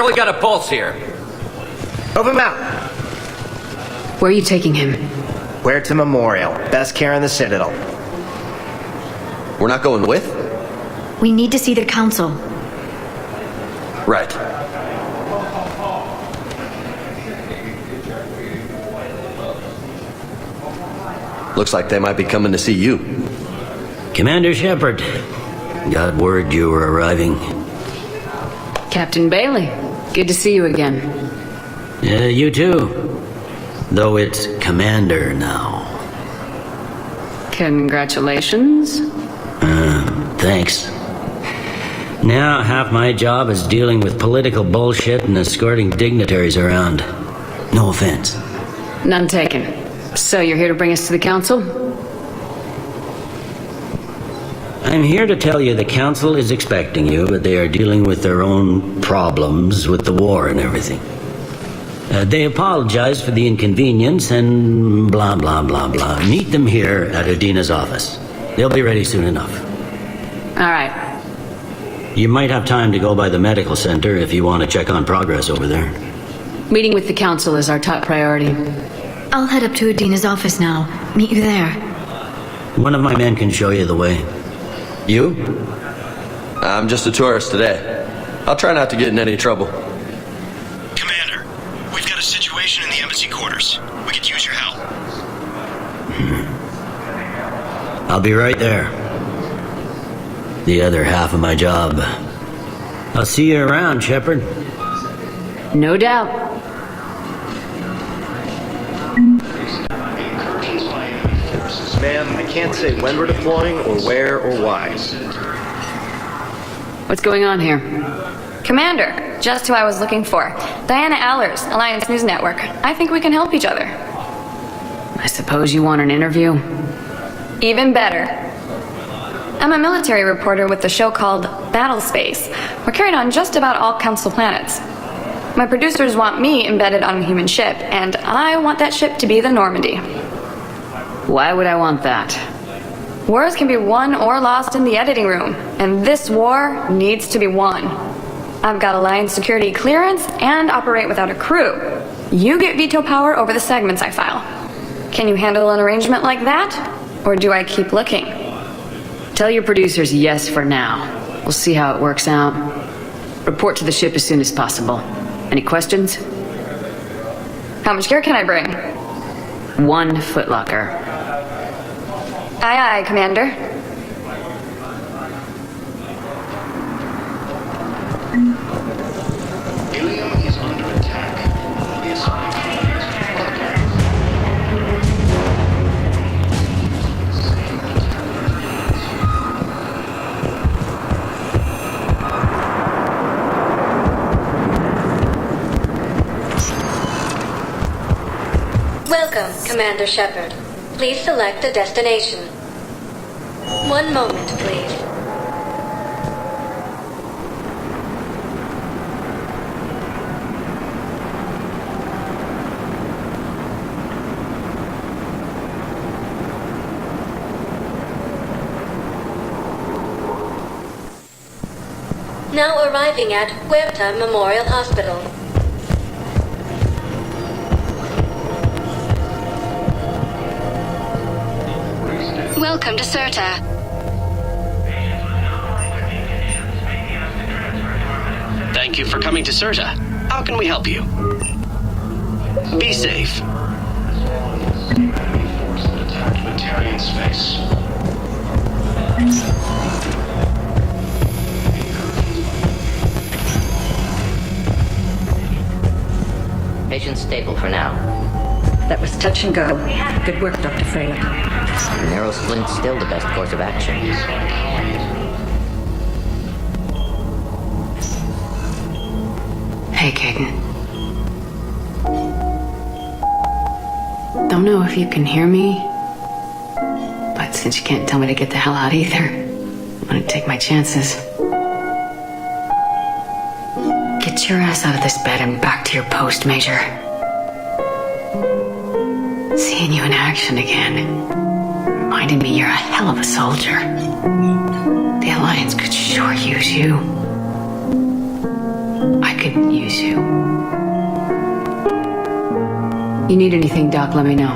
Barely got a pulse here. Move him out. Where are you taking him? Where to Memorial. Best care in the Citadel. We're not going with? We need to see the council. Right. Looks like they might be coming to see you. Commander Shepard, got word you were arriving. Captain Bailey, good to see you again. You too. Though it's Commander now. Congratulations. Thanks. Now half my job is dealing with political bullshit and escorting dignitaries around. No offense. None taken. So you're here to bring us to the council? I'm here to tell you the council is expecting you, but they are dealing with their own problems with the war and everything. They apologize for the inconvenience and blah, blah, blah, blah. Meet them here at Udina's office. They'll be ready soon enough. All right. You might have time to go by the medical center if you want to check on progress over there. Meeting with the council is our top priority. I'll head up to Udina's office now. Meet you there. One of my men can show you the way. You? I'm just a tourist today. I'll try not to get in any trouble. Commander, we've got a situation in the embassy quarters. We could use your help. I'll be right there. The other half of my job. I'll see you around, Shepard. No doubt. Ma'am, I can't say when we're deploying or where or why. What's going on here? Commander, just who I was looking for. Diana Allers, Alliance News Network. I think we can help each other. I suppose you want an interview? Even better. I'm a military reporter with the show called Battle Space. We're carried on just about all Council planets. My producers want me embedded on a human ship, and I want that ship to be the Normandy. Why would I want that? Wars can be won or lost in the editing room, and this war needs to be won. I've got Alliance security clearance and operate without a crew. You get veto power over the segments I file. Can you handle an arrangement like that? Or do I keep looking? Tell your producers yes for now. We'll see how it works out. Report to the ship as soon as possible. Any questions? How much gear can I bring? 1 footlocker. Aye, aye, Commander. Ilium is under attack. We assign Welcome, Commander Shepard. Please select a destination. 1 moment, please. Now arriving at Huerta Memorial Hospital. Welcome to Cirta. Thank you for coming to Cirta. How can we help you? Be safe. Patient's stable for now. That was touch and go. Good work, Dr. Freyland. Narrow splint's still the best course of action. Hey, Caden. Don't know if you can hear me, but since you can't tell me to get the hell out either, I'm gonna take my chances. Get your ass out of this bed and back to your post, Major. Seeing you in action again reminded me you're a hell of a soldier. The Alliance could sure use you. I could can't use you. You need anything, Doc, let me know.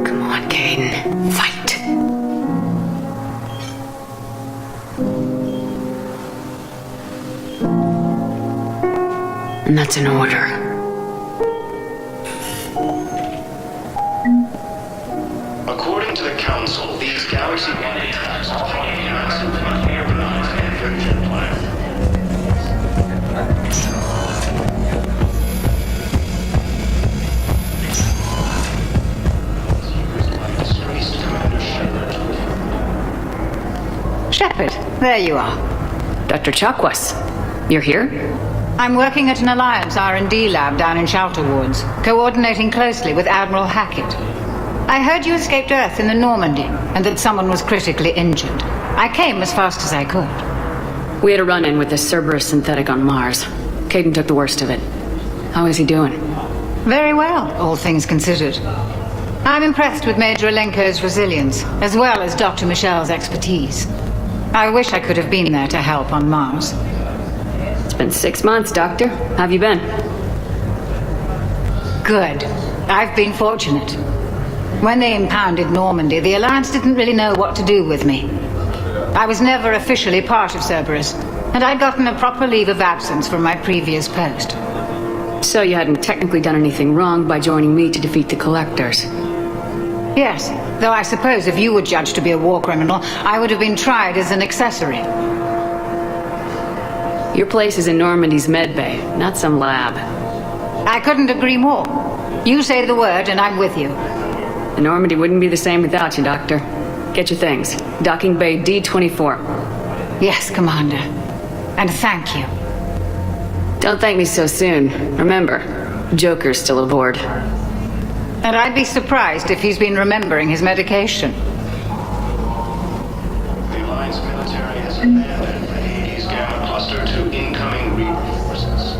Come on, Caden. Fight. And that's an order. According to the Council, these galaxy-wide attacks are part of a massive, organized infection plan. Disgraced Commander Shepard. Shepard, there you are. Dr. Chakwas, you're here? I'm working at an Alliance R&D lab down in Shelter Wards, coordinating closely with Admiral Hackett. I heard you escaped Earth in the Normandy, and that someone was critically injured. I came as fast as I could. We had a run-in with the Cerberus synthetic on Mars. Caden took the worst of it. How is he doing? Very well, all things considered. I'm impressed with Major Alenko's resilience, as well as Dr. Michel's expertise. I wish I could have been there to help on Mars. It's been 6 months, Doctor. How have you been? Good. I've been fortunate. When they impounded Normandy, the Alliance didn't really know what to do with me. I was never officially part of Cerberus, and I'd gotten a proper leave of absence from my previous post. So you hadn't technically done anything wrong by joining me to defeat the Collectors? Yes, though I suppose if you were judged to be a war criminal, I would have been tried as an accessory. Your place is in Normandy's medbay, not some lab. I couldn't agree more. You say the word and I'm with you. The Normandy wouldn't be the same without you, Doctor. Get your things. Docking Bay D-24. Yes, Commander. And thank you. Don't thank me so soon. Remember, Joker's still aboard. And I'd be surprised if he's been remembering his medication. The Alliance military has abandoned the Hades Gamma Cluster to incoming Reaper forces.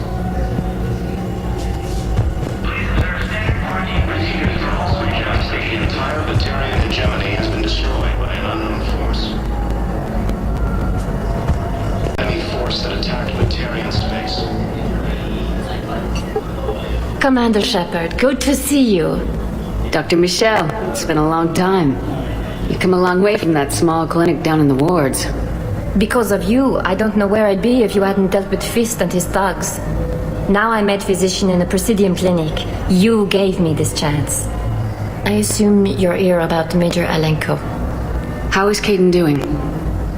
The entire Batarian hegemony has been destroyed by an unknown force. Enemy force that attacked Batarian space. Commander Shepard, good to see you. Dr. Michel, it's been a long time. You've come a long way from that small clinic down in the wards. Because of you, I don't know where I'd be if you hadn't dealt with Fist and his thugs. Now I'm head physician in the Presidium Clinic. You gave me this chance. I assume you're here about Major Alenko. How is Caden doing?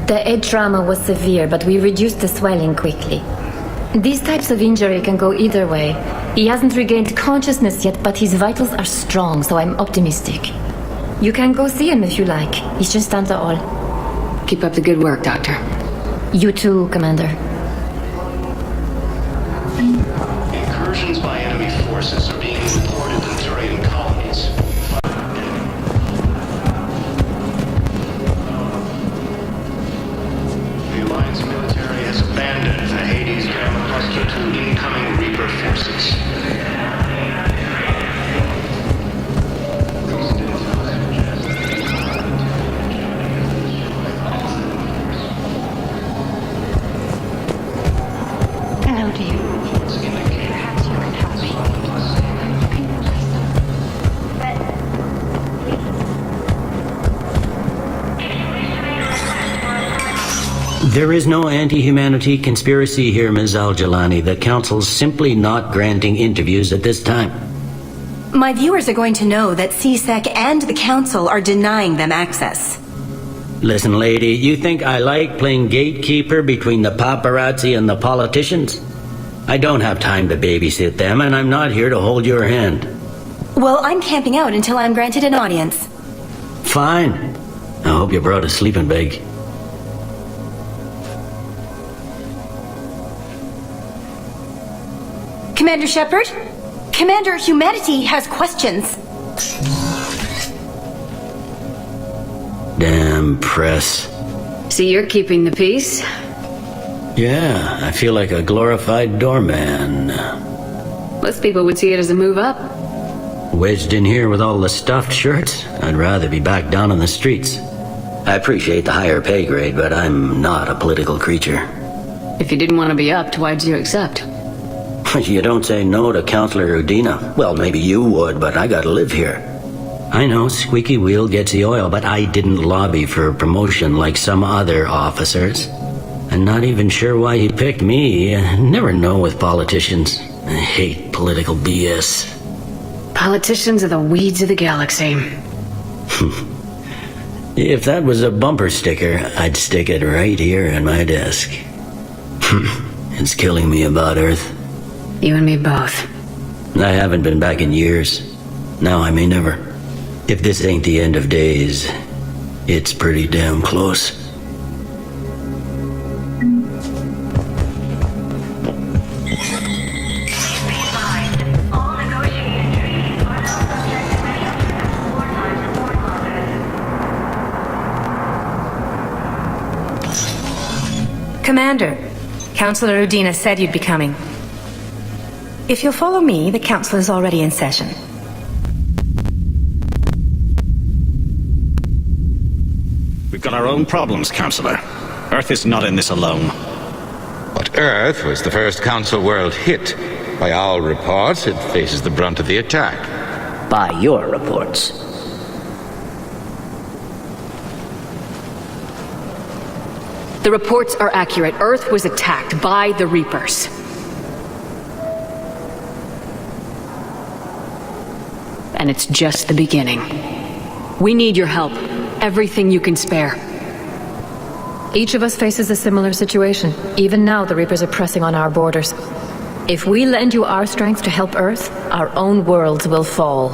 The head trauma was severe, but we reduced the swelling quickly. These types of injury can go either way. He hasn't regained consciousness yet, but his vitals are strong, so I'm optimistic. You can go see him if you like. He's just down the hall. Keep up the good work, Doctor. You too, Commander. Incursions by enemy forces are being reported in Terran colonies. The Alliance military has abandoned the Hades Gamma Cluster to incoming Reaper forces. Hello, dear. Perhaps you can help me. There is no anti-humanity conspiracy here, Ms. Al-Jalani. The Council's simply not granting interviews at this time. My viewers are going to know that CSEC and the Council are denying them access. Listen, lady, you think I like playing gatekeeper between the paparazzi and the politicians? I don't have time to babysit them, and I'm not here to hold your hand. Well, I'm camping out until I'm granted an audience. Fine. I hope you brought a sleeping bag. Commander Shepard? Commander, humanity has questions. Damn press. See, you're keeping the peace? Yeah, I feel like a glorified doorman. Most people would see it as a move up. Wedged in here with all the stuffed shirts, I'd rather be back down on the streets. I appreciate the higher pay grade, but I'm not a political creature. If you didn't want to be upped, why'd you accept? You don't say no to Counselor Udina. Well, maybe you would, but I gotta live here. I know, squeaky wheel gets the oil, but I didn't lobby for a promotion like some other officers. I'm not even sure why he picked me. Never know with politicians. I hate political BS. Politicians are the weeds of the galaxy. If that was a bumper sticker, I'd stick it right here in my desk. It's killing me about Earth. You and me both. I haven't been back in years. Now I may never. If this ain't the end of days, it's pretty damn close. Commander, Counselor Udina said you'd be coming. If you'll follow me, the council is already in session. We've got our own problems, Counselor. Earth is not in this alone. But Earth was the first council world hit. By all reports, it faces the brunt of the attack. By your reports. The reports are accurate. Earth was attacked by the Reapers. And it's just the beginning. We need your help. Everything you can spare. Each of us faces a similar situation. Even now, the Reapers are pressing on our borders. If we lend you our strength to help Earth, our own worlds will fall.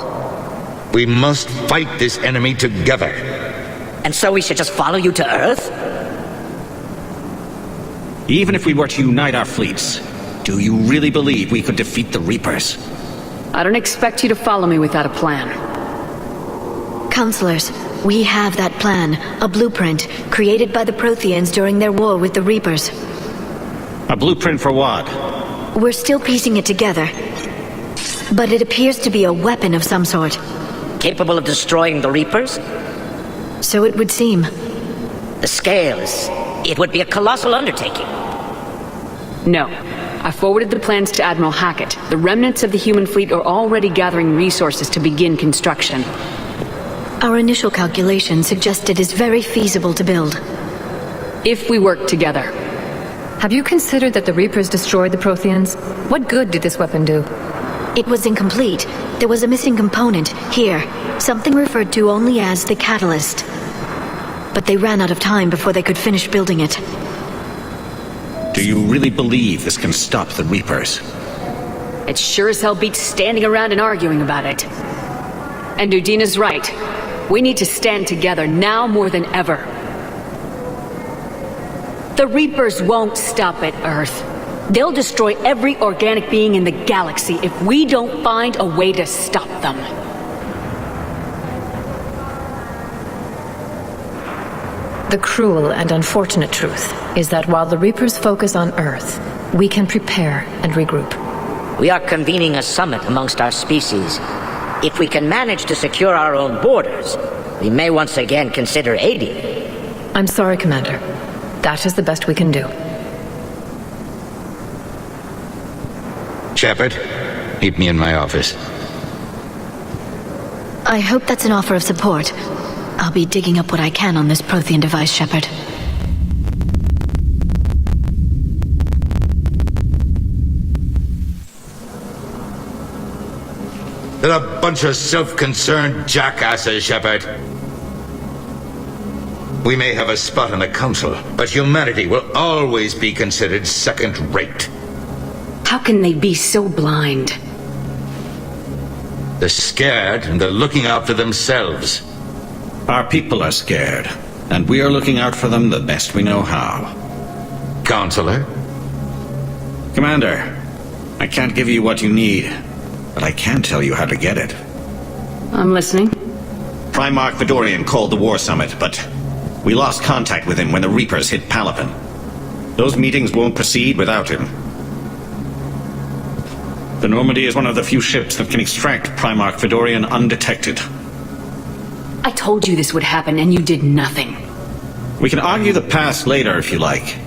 We must fight this enemy together. And so we should just follow you to Earth? Even if we were to unite our fleets, do you really believe we could defeat the Reapers? I don't expect you to follow me without a plan. Counselors, we have that plan, a blueprint, created by the Protheans during their war with the Reapers. A blueprint for what? We're still piecing it together. But it appears to be a weapon of some sort. Capable of destroying the Reapers? So it would seem. The scale is... it would be a colossal undertaking. No. I forwarded the plans to Admiral Hackett. The remnants of the human fleet are already gathering resources to begin construction. Our initial calculation suggests it is very feasible to build. If we work together. Have you considered that the Reapers destroyed the Protheans? What good did this weapon do? It was incomplete. There was a missing component, here. Something referred to only as the catalyst. But they ran out of time before they could finish building it. Do you really believe this can stop the Reapers? It sure as hell beats standing around and arguing about it. And Udina's right. We need to stand together now more than ever. The Reapers won't stop at Earth. They'll destroy every organic being in the galaxy if we don't find a way to stop them. The cruel and unfortunate truth is that while the Reapers focus on Earth, we can prepare and regroup. We are convening a summit amongst our species. If we can manage to secure our own borders, we may once again consider aiding. I'm sorry, Commander. That is the best we can do. Shepard, meet me in my office. I hope that's an offer of support. I'll be digging up what I can on this Prothean device, Shepard. They're a bunch of self-concerned jackasses, Shepard. We may have a spot on the council, but humanity will always be considered second-rate. How can they be so blind? They're scared and they're looking out for themselves. Our people are scared, and we are looking out for them the best we know how. Counselor? Commander, I can't give you what you need, but I can tell you how to get it. I'm listening. Primarch Vidorian called the War Summit, but we lost contact with him when the Reapers hit Palapin. Those meetings won't proceed without him. The Normandy is one of the few ships that can extract Primarch Vidorian undetected. I told you this would happen, and you did nothing. We can argue the past later if you like.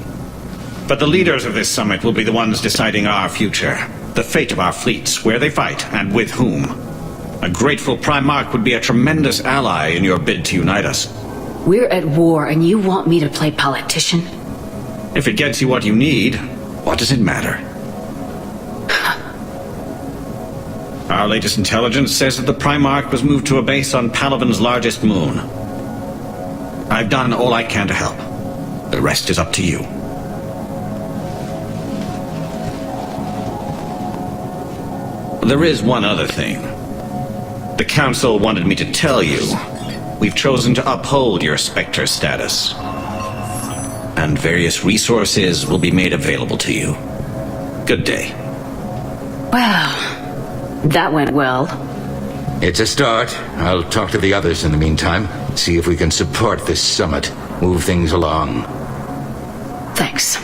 But the leaders of this summit will be the ones deciding our future. The fate of our fleets, where they fight, and with whom. A grateful Primarch would be a tremendous ally in your bid to unite us. We're at war and you want me to play politician? If it gets you what you need, what does it matter? Our latest intelligence says that the Primarch was moved to a base on Palaven's largest moon. I've done all I can to help. The rest is up to you. There is one other thing. The Council wanted me to tell you, we've chosen to uphold your Spectre status. And various resources will be made available to you. Good day. Well, that went well. It's a start. I'll talk to the others in the meantime. See if we can support this summit. Move things along. Thanks.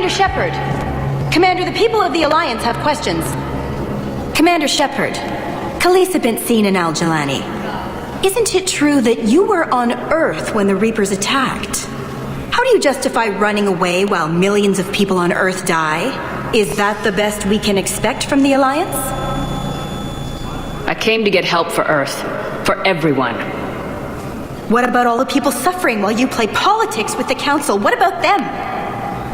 Shepard! Commander, the people of the Alliance have questions. Commander Shepard, Khaleesi been seen in Al-Jalani. Isn't it true that you were on Earth when the Reapers attacked? How do you justify running away while millions of people on Earth die? Is that the best we can expect from the Alliance? I came to get help for Earth. For everyone. What about all the people suffering while you play politics with the Council? What about them?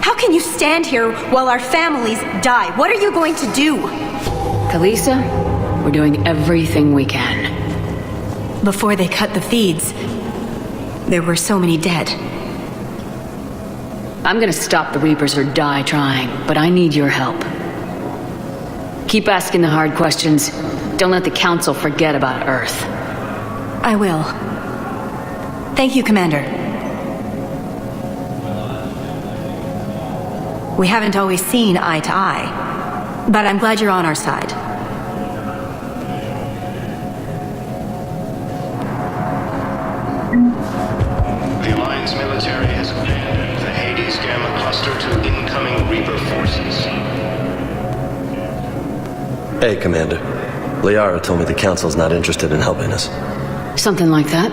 How can you stand here while our families die? What are you going to do? Khaleesi, we're doing everything we can. Before they cut the feeds, there were so many dead. I'm gonna stop the Reapers or die trying, but I need your help. Keep asking the hard questions. Don't let the Council forget about Earth. I will. Thank you, Commander. We haven't always seen eye to eye, but I'm glad you're on our side. The Alliance military has abandoned the Hades Gamma cluster to incoming Reaper forces. Hey, Commander. Liara told me the Council's not interested in helping us. Something like that?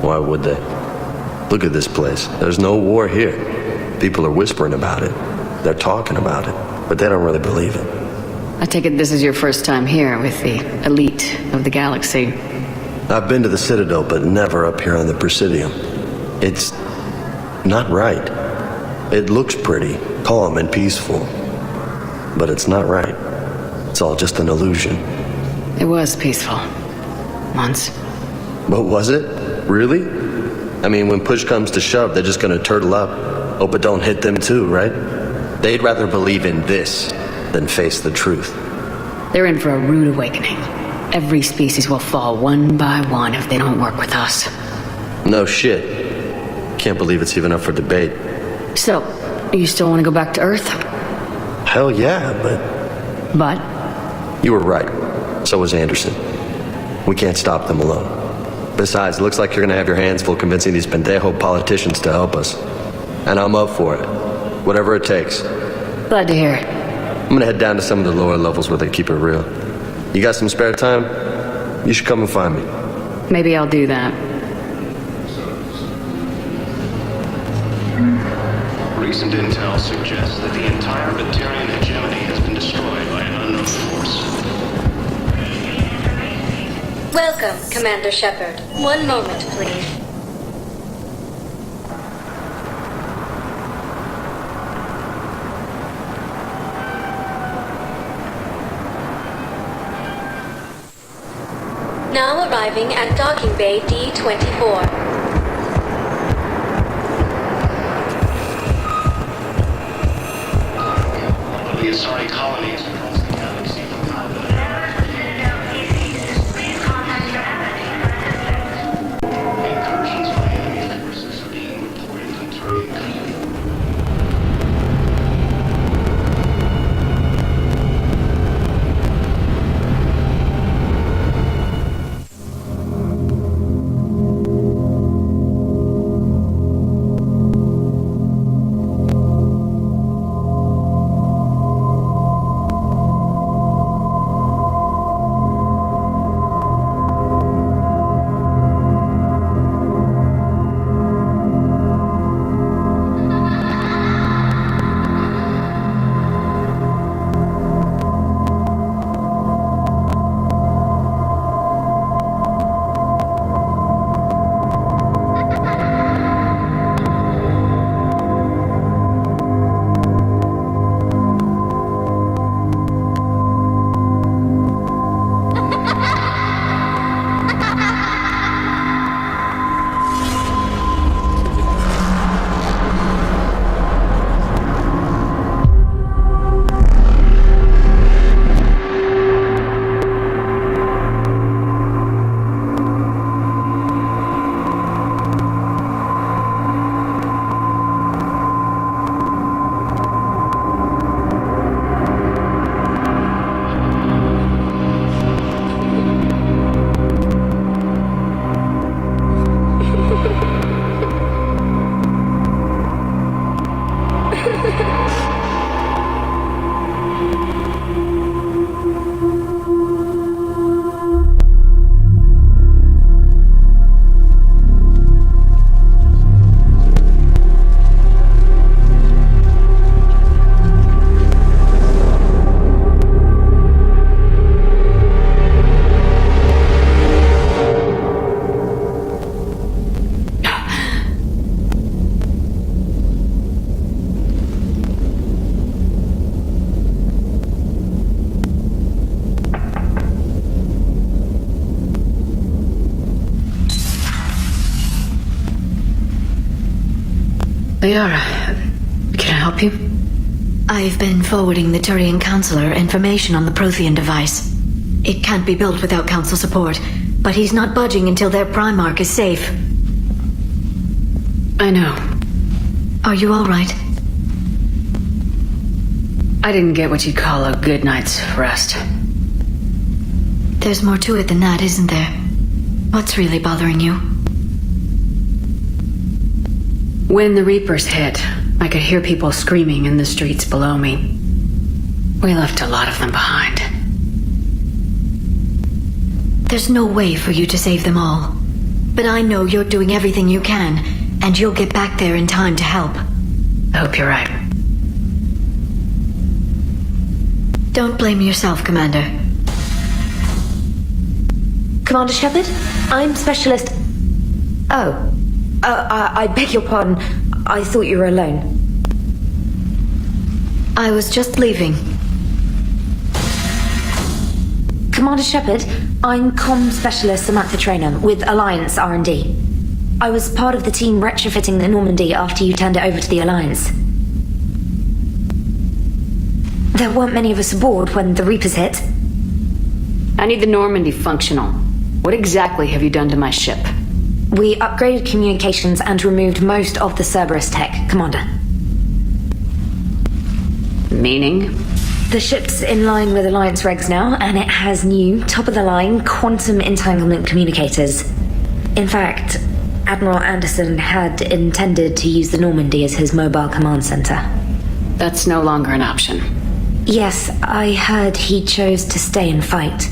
Why would they? Look at this place. There's no war here. People are whispering about it. They're talking about it, but they don't really believe it. I take it this is your first time here with the elite of the galaxy. I've been to the Citadel, but never up here on the Presidium. It's not right. It looks pretty, calm and peaceful, but it's not right. It's all just an illusion. It was peaceful. Once. But was it? Really? I mean, when push comes to shove, they're just gonna turtle up. Hope it don't hit them too, right? They'd rather believe in this than face the truth. They're in for a rude awakening. Every species will fall one by one if they don't work with us. No shit. Can't believe it's even up for debate. So, you still want to go back to Earth? Hell yeah, but... But? You were right. So was Anderson. We can't stop them alone. Besides, it looks like you're gonna have your hands full convincing these pendejo politicians to help us. And I'm up for it. Whatever it takes. Glad to hear it. I'm gonna head down to some of the lower levels where they keep it real. You got some spare time? You should come and find me. Maybe I'll do that. Recent intel suggests that the entire Batarian hegemony has been destroyed by an unknown force. Welcome, Commander Shepard. One moment, please. Now arriving at Docking Bay D-24. The Asari colonies across the galaxy. Incursions by enemy forces are being reported on Turian. Liara, can I help you? I've been forwarding the Turian Counselor information on the Prothean device. It can't be built without Council support, but he's not budging until their Primarch is safe. I know. Are you all right? I didn't get what you'd call a good night's rest. There's more to it than that, isn't there? What's really bothering you? When the Reapers hit, I could hear people screaming in the streets below me. We left a lot of them behind. There's no way for you to save them all. But I know you're doing everything you can, and you'll get back there in time to help. I hope you're right. Don't blame yourself, Commander. Commander Shepard, I'm Specialist... I beg your pardon. I thought you were alone. I was just leaving. Commander Shepard, I'm Comm Specialist Samantha Traynham with Alliance R&D. I was part of the team retrofitting the Normandy after you turned it over to the Alliance. There weren't many of us aboard when the Reapers hit. I need the Normandy functional. What exactly have you done to my ship? We upgraded communications and removed most of the Cerberus tech, Commander. Meaning? The ship's in line with Alliance regs now, and it has new, top-of-the-line, quantum entanglement communicators. In fact, Admiral Anderson had intended to use the Normandy as his mobile command center. That's no longer an option. Yes, I heard he chose to stay and fight.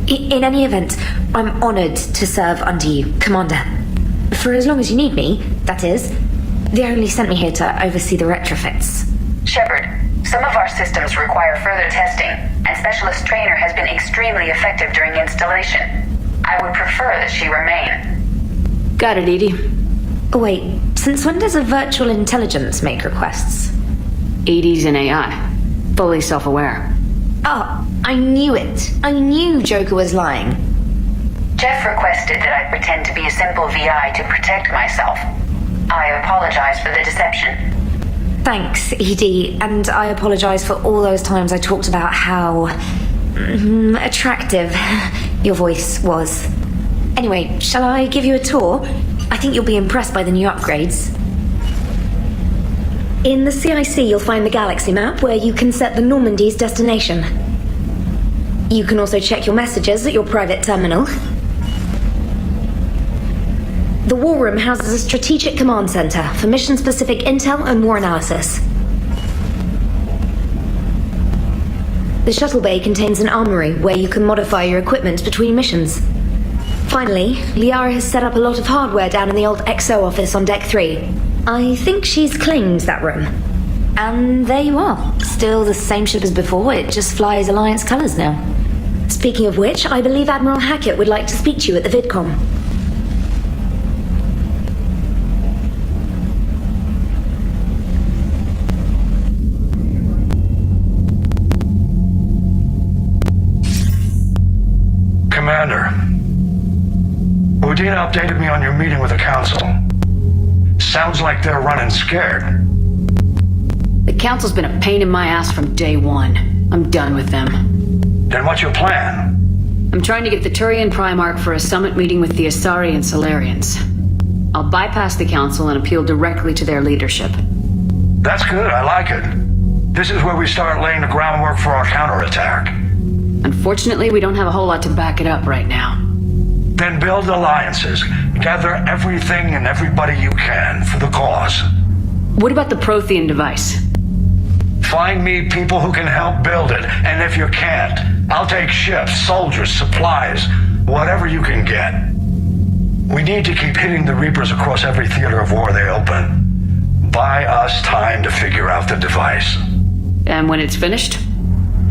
In any event, I'm honored to serve under you, Commander. For as long as you need me, that is. They only sent me here to oversee the retrofits. Shepard, some of our systems require further testing, and Specialist Trainer has been extremely effective during installation. I would prefer that she remain. Got it, Edie. Oh, wait, since when does a virtual intelligence make requests? Edie's an AI. Fully self-aware. Oh, I knew it. I knew Joker was lying. Jeff requested that I pretend to be a simple VI to protect myself. I apologize for the deception. Thanks, Edie, and I apologize for all those times I talked about how... attractive your voice was. Anyway, shall I give you a tour? I think you'll be impressed by the new upgrades. In the CIC, you'll find the galaxy map where you can set the Normandy's destination. You can also check your messages at your private terminal. The War Room houses a strategic command center for mission-specific intel and war analysis. The shuttle bay contains an armory where you can modify your equipment between missions. Finally, Liara has set up a lot of hardware down in the old XO office on Deck 3. I think she's claimed that room. And there you are. Still the same ship as before, it just flies Alliance colors now. Speaking of which, I believe Admiral Hackett would like to speak to you at the VidCom. Commander, Udina updated me on your meeting with the Council. Sounds like they're running scared. The Council's been a pain in my ass from day one. I'm done with them. Then what's your plan? I'm trying to get the Turian Primarch for a summit meeting with the Asari and Solarians. I'll bypass the Council and appeal directly to their leadership. That's good, I like it. This is where we start laying the groundwork for our counterattack. Unfortunately, we don't have a whole lot to back it up right now. Then build alliances. Gather everything and everybody you can for the cause. What about the Prothean device? Find me people who can help build it, and if you can't, I'll take ships, soldiers, supplies, whatever you can get. We need to keep hitting the Reapers across every theater of war they open. Buy us time to figure out the device. And when it's finished?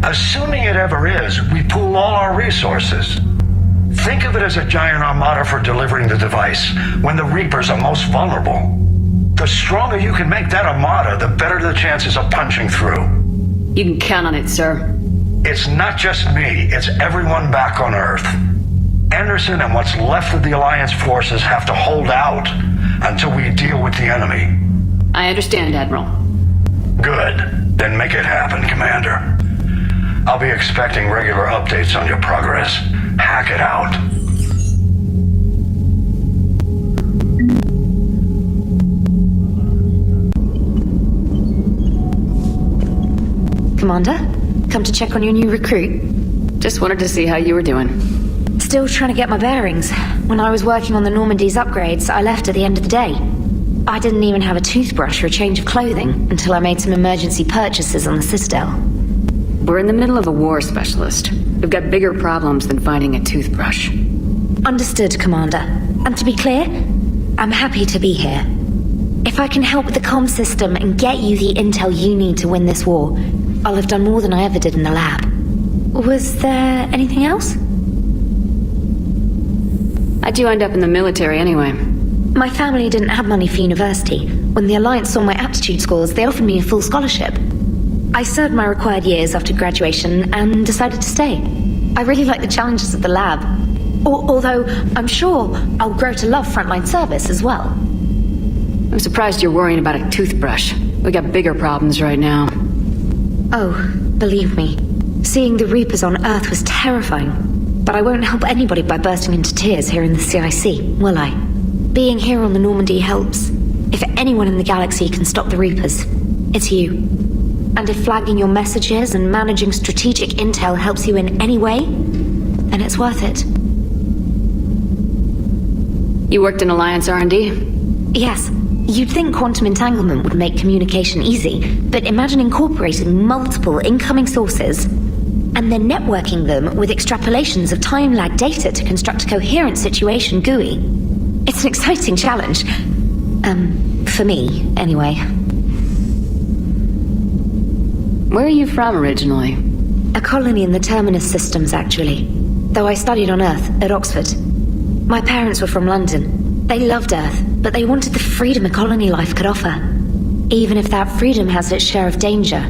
Assuming it ever is, we pool all our resources. Think of it as a giant armada for delivering the device when the Reapers are most vulnerable. The stronger you can make that armada, the better the chances of punching through. You can count on it, sir. It's not just me, it's everyone back on Earth. Anderson and what's left of the Alliance forces have to hold out until we deal with the enemy. I understand, Admiral. Good. Then make it happen, Commander. I'll be expecting regular updates on your progress. Hack it out. Commander, come to check on your new recruit. Just wanted to see how you were doing. Still trying to get my bearings. When I was working on the Normandy's upgrades, I left at the end of the day. I didn't even have a toothbrush or a change of clothing until I made some emergency purchases on the Citadel. We're in the middle of a war, Specialist. We've got bigger problems than finding a toothbrush. Understood, Commander. And to be clear, I'm happy to be here. If I can help with the comm system and get you the intel you need to win this war, I'll have done more than I ever did in the lab. Was there anything else? How'd you end up in the military anyway? My family didn't have money for university. When the Alliance saw my aptitude scores, they offered me a full scholarship. I served my required years after graduation and decided to stay. I really like the challenges of the lab. Although I'm sure I'll grow to love frontline service as well. I'm surprised you're worrying about a toothbrush. We got bigger problems right now. Oh, believe me, seeing the Reapers on Earth was terrifying. But I won't help anybody by bursting into tears here in the CIC, will I? Being here on the Normandy helps. If anyone in the galaxy can stop the Reapers, it's you. And if flagging your messages and managing strategic intel helps you in any way, then it's worth it. You worked in Alliance R&D? Yes. You'd think quantum entanglement would make communication easy, but imagine incorporating multiple incoming sources and then networking them with extrapolations of time-lag data to construct a coherent situation GUI. It's an exciting challenge. For me, anyway. Where are you from originally? A colony in the Terminus systems, actually. Though I studied on Earth, at Oxford. My parents were from London. They loved Earth, but they wanted the freedom a colony life could offer. Even if that freedom has its share of danger.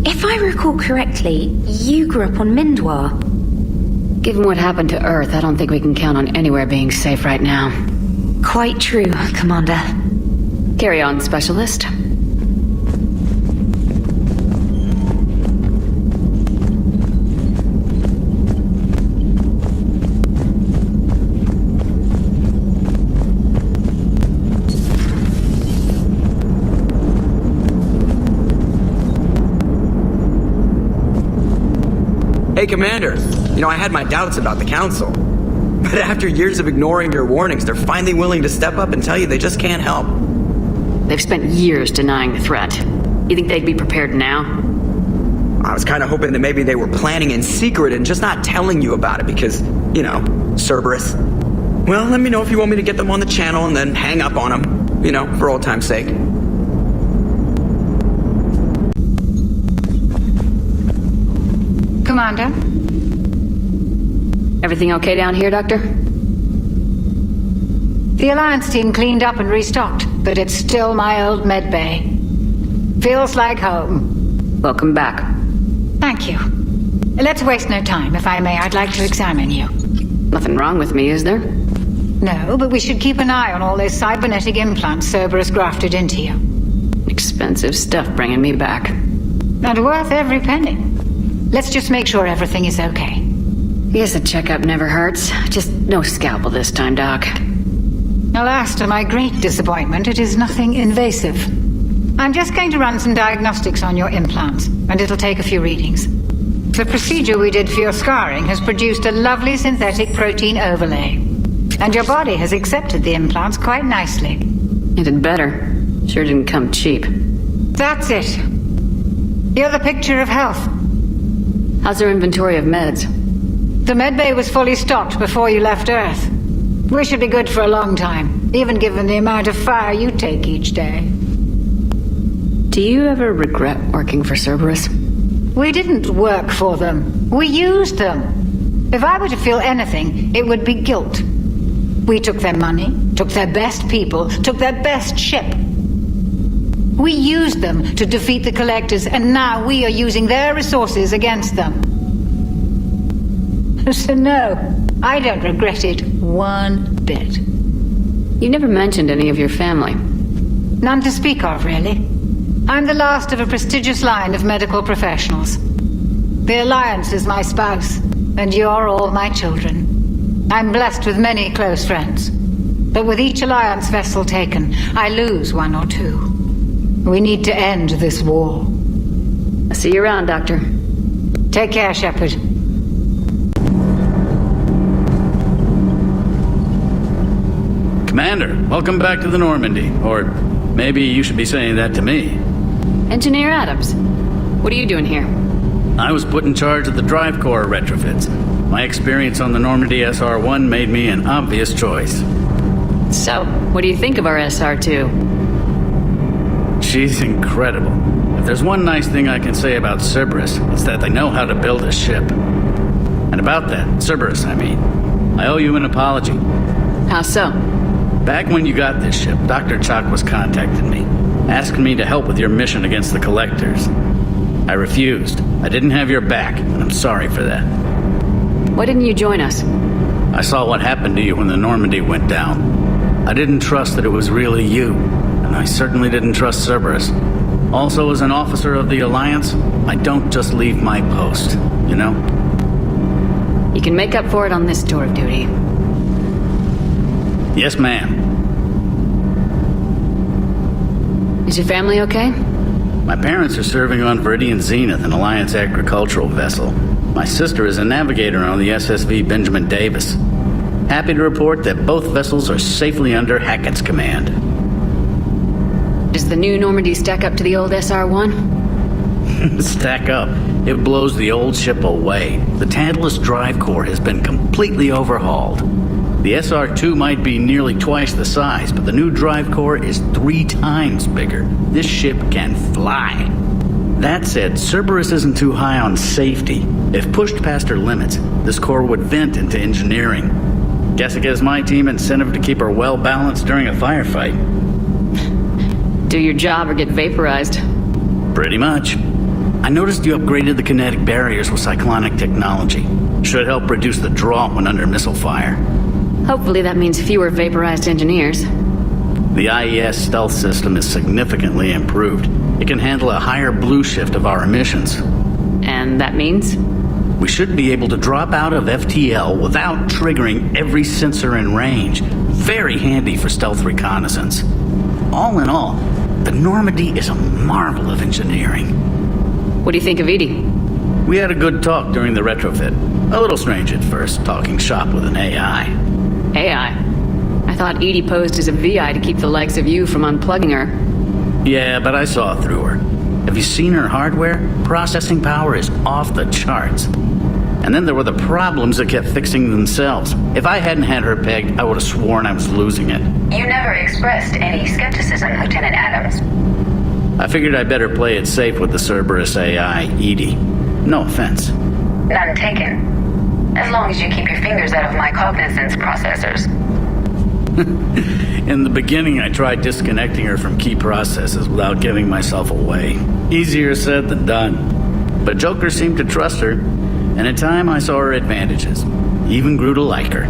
If I recall correctly, you grew up on Mindwar. Given what happened to Earth, I don't think we can count on anywhere being safe right now. Quite true, Commander. Carry on, Specialist. Hey, Commander. You know, I had my doubts about the Council. But after years of ignoring your warnings, they're finally willing to step up and tell you they just can't help. They've spent years denying the threat. You think they'd be prepared now? I was kind of hoping that maybe they were planning in secret and just not telling you about it because, you know, Cerberus. Well, let me know if you want me to get them on the channel and then hang up on them, you know, for old time's sake. Commander? Everything okay down here, Doctor? The Alliance team cleaned up and restocked, but it's still my old medbay. Feels like home. Welcome back. Thank you. Let's waste no time. If I may, I'd like to examine you. Nothing wrong with me, is there? No, but we should keep an eye on all those cybernetic implants Cerberus grafted into you. Expensive stuff bringing me back. And worth every penny. Let's just make sure everything is okay. Yes, a checkup never hurts. Just no scalpel this time, Doc. Alas, to my great disappointment, it is nothing invasive. I'm just going to run some diagnostics on your implants, and it'll take a few readings. The procedure we did for your scarring has produced a lovely synthetic protein overlay. And your body has accepted the implants quite nicely. It had better. Sure didn't come cheap. That's it. You're the picture of health. How's your inventory of meds? The medbay was fully stocked before you left Earth. We should be good for a long time, even given the amount of fire you take each day. Do you ever regret working for Cerberus? We didn't work for them. We used them. If I were to feel anything, it would be guilt. We took their money, took their best people, took their best ship. We used them to defeat the Collectors, and now we are using their resources against them. So no, I don't regret it one bit. You never mentioned any of your family. None to speak of, really. I'm the last of a prestigious line of medical professionals. The Alliance is my spouse, and you're all my children. I'm blessed with many close friends. But with each Alliance vessel taken, I lose one or two. We need to end this war. I'll see you around, Doctor. Take care, Shepard. Commander, welcome back to the Normandy. Or maybe you should be saying that to me. Engineer Adams, what are you doing here? I was put in charge of the drive core retrofits. My experience on the Normandy SR-1 made me an obvious choice. So, what do you think of our SR-2? She's incredible. If there's one nice thing I can say about Cerberus, it's that they know how to build a ship. And about that, Cerberus, I mean, I owe you an apology. How so? Back when you got this ship, Dr. Chalk was contacting me, asking me to help with your mission against the Collectors. I refused. I didn't have your back, and I'm sorry for that. Why didn't you join us? I saw what happened to you when the Normandy went down. I didn't trust that it was really you, and I certainly didn't trust Cerberus. Also, as an officer of the Alliance, I don't just leave my post, you know? You can make up for it on this tour of duty. Yes, ma'am. Is your family okay? My parents are serving on Viridian Zenith, an Alliance agricultural vessel. My sister is a navigator on the SSV Benjamin Davis. Happy to report that both vessels are safely under Hackett's command. Does the new Normandy stack up to the old SR-1? Stack up. It blows the old ship away. The Tantalus drive core has been completely overhauled. The SR-2 might be nearly twice the size, but the new drive core is 3 times bigger. This ship can fly. That said, Cerberus isn't too high on safety. If pushed past her limits, this core would vent into engineering. Guess it gives my team incentive to keep her well balanced during a firefight. Do your job or get vaporized. Pretty much. I noticed you upgraded the kinetic barriers with cyclonic technology. Should help reduce the draw when under missile fire. Hopefully that means fewer vaporized engineers. The IES stealth system is significantly improved. It can handle a higher blue shift of our emissions. And that means? We should be able to drop out of FTL without triggering every sensor in range. Very handy for stealth reconnaissance. All in all, the Normandy is a marvel of engineering. What do you think of Edie? We had a good talk during the retrofit. A little strange at first, talking shop with an AI. AI? I thought Edie posed as a VI to keep the likes of you from unplugging her. Yeah, but I saw through her. Have you seen her hardware? Processing power is off the charts. And then there were the problems that kept fixing themselves. If I hadn't had her pegged, I would have sworn I was losing it. You never expressed any skepticism, Lieutenant Adams. I figured I'd better play it safe with the Cerberus AI, Edie. No offense. None taken. As long as you keep your fingers out of my cognizance processors. In the beginning, I tried disconnecting her from key processes without giving myself away. Easier said than done. But Joker seemed to trust her, and in time I saw her advantages. Even grew to like her.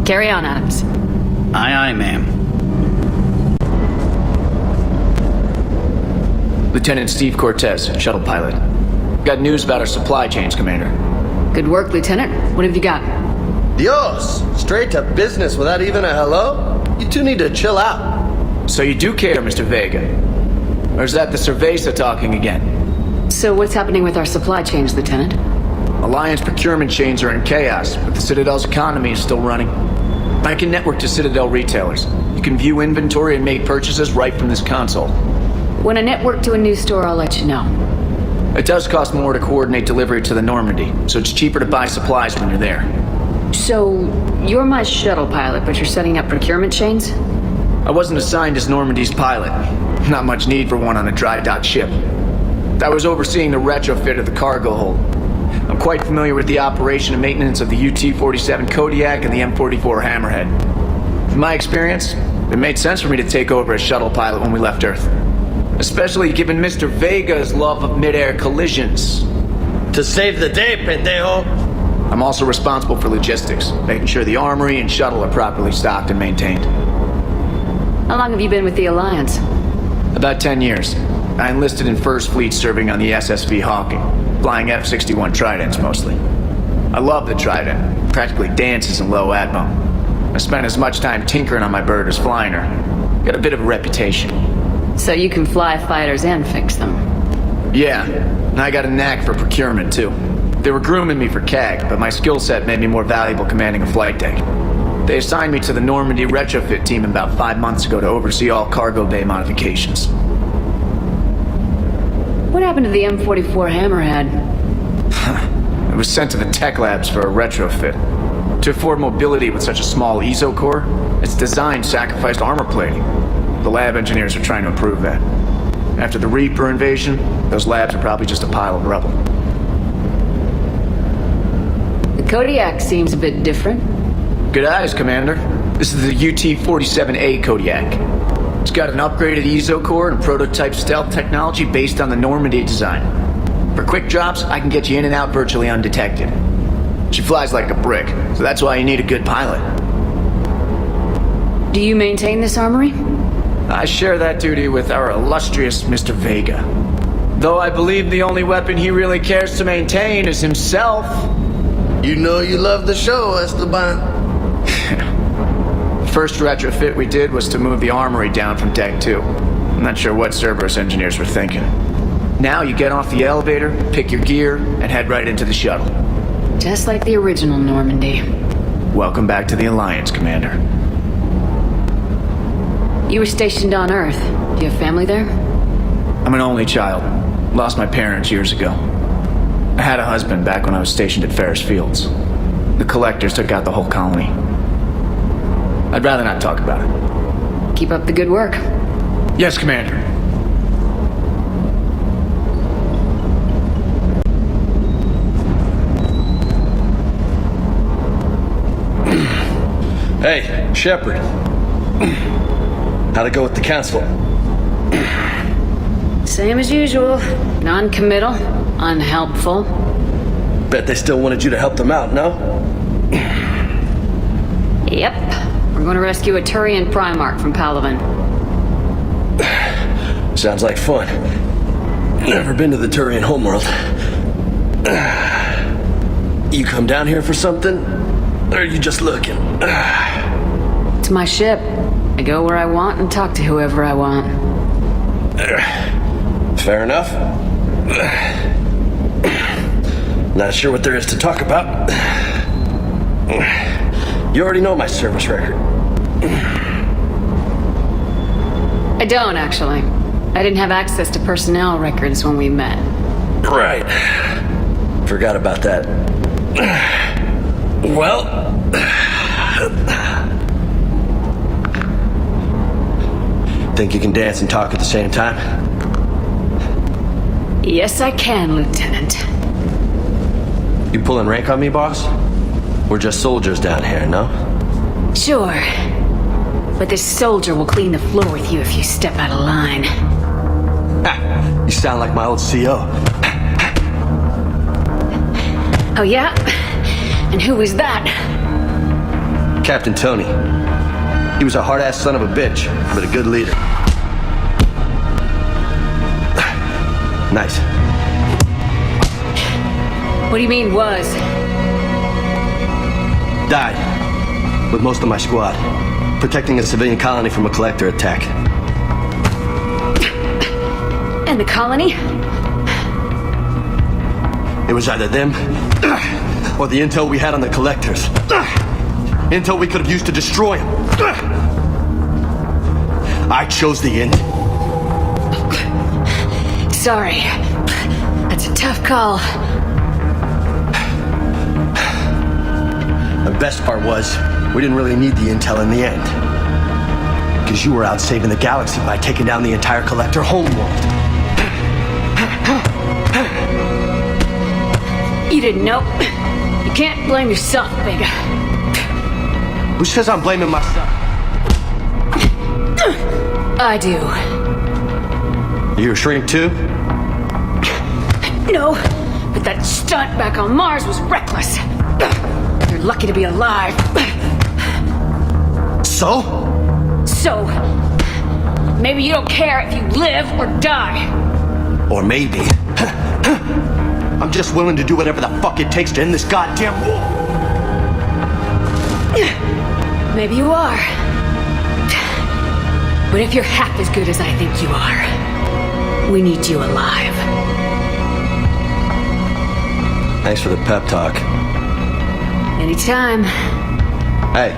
Carry on, Adams. Aye, aye, ma'am. Lieutenant Steve Cortez, shuttle pilot. Got news about our supply chains, Commander. Good work, Lieutenant. What have you got? Dios! Straight to business without even a hello? You two need to chill out. So you do care, Mr. Vega? Or is that the Cerveza talking again? So what's happening with our supply chains, Lieutenant? Alliance procurement chains are in chaos, but the Citadel's economy is still running. I can network to Citadel retailers. You can view inventory and make purchases right from this console. When I network to a new store, I'll let you know. It does cost more to coordinate delivery to the Normandy, so it's cheaper to buy supplies when you're there. So, you're my shuttle pilot, but you're setting up procurement chains? I wasn't assigned as Normandy's pilot. Not much need for one on a dry dock ship. I was overseeing the retrofit of the cargo hold. I'm quite familiar with the operation and maintenance of the UT-47 Kodiak and the M44 Hammerhead. In my experience, it made sense for me to take over as shuttle pilot when we left Earth. Especially given Mr. Vega's love of mid-air collisions. To save the day, pendejo! I'm also responsible for logistics, making sure the armory and shuttle are properly stocked and maintained. How long have you been with the Alliance? About 10 years. I enlisted in First Fleet serving on the SSV Hawking, flying F-61 Tridents mostly. I love the Trident. Practically dances in low atmo. I spent as much time tinkering on my bird as flying her. Got a bit of a reputation. So you can fly fighters and fix them? Yeah, and I got a knack for procurement too. They were grooming me for CAG, but my skill set made me more valuable commanding a flight deck. They assigned me to the Normandy retrofit team about 5 months ago to oversee all cargo bay modifications. What happened to the M44 Hammerhead? It was sent to the tech labs for a retrofit. To afford mobility with such a small ESO core, its design sacrificed armor plating. The lab engineers are trying to improve that. After the Reaper invasion, those labs are probably just a pile of rubble. The Kodiak seems a bit different. Good eyes, Commander. This is the UT-47A Kodiak. It's got an upgraded ESO core and prototype stealth technology based on the Normandy design. For quick drops, I can get you in and out virtually undetected. She flies like a brick, so that's why you need a good pilot. Do you maintain this armory? I share that duty with our illustrious Mr. Vega. Though I believe the only weapon he really cares to maintain is himself. You know you love the show, Esteban. First retrofit we did was to move the armory down from Deck 2. I'm not sure what Cerberus engineers were thinking. Now you get off the elevator, pick your gear, and head right into the shuttle. Just like the original Normandy. Welcome back to the Alliance, Commander. You were stationed on Earth. Do you have family there? I'm an only child. Lost my parents years ago. I had a husband back when I was stationed at Ferris Fields. The collectors took out the whole colony. I'd rather not talk about it. Keep up the good work. Yes, Commander. Hey, Shepard. How'd it go with the council? Same as usual. Non-committal, unhelpful. Bet they still wanted you to help them out, no? Yep. We're going to rescue a Turian Primarch from Palaven. Sounds like fun. Never been to the Turian homeworld. You come down here for something? Or are you just looking? It's my ship. I go where I want and talk to whoever I want. Fair enough. Not sure what there is to talk about. You already know my service record. I don't, actually. I didn't have access to personnel records when we met. Right. Forgot about that. Well... Think you can dance and talk at the same time? Yes, I can, Lieutenant. You pulling rank on me, boss? We're just soldiers down here, no? Sure. But this soldier will clean the floor with you if you step out of line. Ha! You sound like my old CO. Oh, yeah? And who was that? Captain Tony. He was a hard-ass son of a bitch, but a good leader. Nice. What do you mean, was? Died. With most of my squad. Protecting a civilian colony from a collector attack. And the colony? It was either them, or the intel we had on the collectors. Intel we could have used to destroy them. I chose the end. Sorry. That's a tough call. The best part was, we didn't really need the intel in the end. Because you were out saving the galaxy by taking down the entire collector homeworld. You didn't know. You can't blame yourself, Vega. Who says I'm blaming myself? I do. You a shrink too? No, but that stunt back on Mars was reckless. You're lucky to be alive. So? So, maybe you don't care if you live or die. Or maybe... I'm just willing to do whatever the fuck it takes to end this goddamn war. Maybe you are. But if you're half as good as I think you are, we need you alive. Thanks for the pep talk. Anytime. Hey.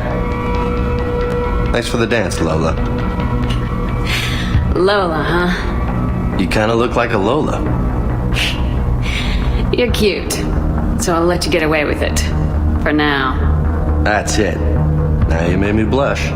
Thanks for the dance, Lola. Lola, huh? You kind of look like a Lola. You're cute, so I'll let you get away with it. For now. That's it. Now you made me blush.